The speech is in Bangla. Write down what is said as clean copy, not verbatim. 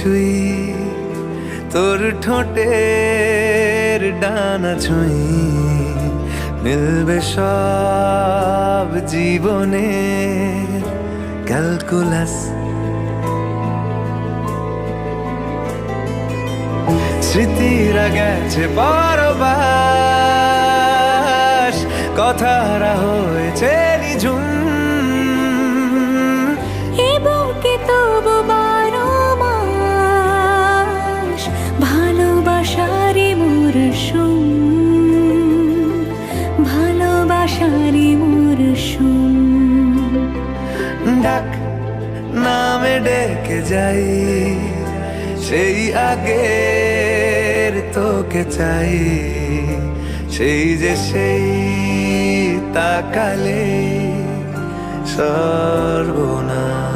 কিছুই, তোর ঠোঁটের ডানা ছুঁই, মিলবে সব জীবনের ক্যালকুলাস। স্মৃতিরা গেছে পরবাস, কথারা হয়েছে নিঝুম, এ বুকে তবু 12 মাস ভালোবাসারই মরশুম, ভালোবাসারই মরশুম। ডাক নামে ডেকে যাই, সেই আগের তোকে চাই, সেই যে সেই তাকালে সর্বনাশ।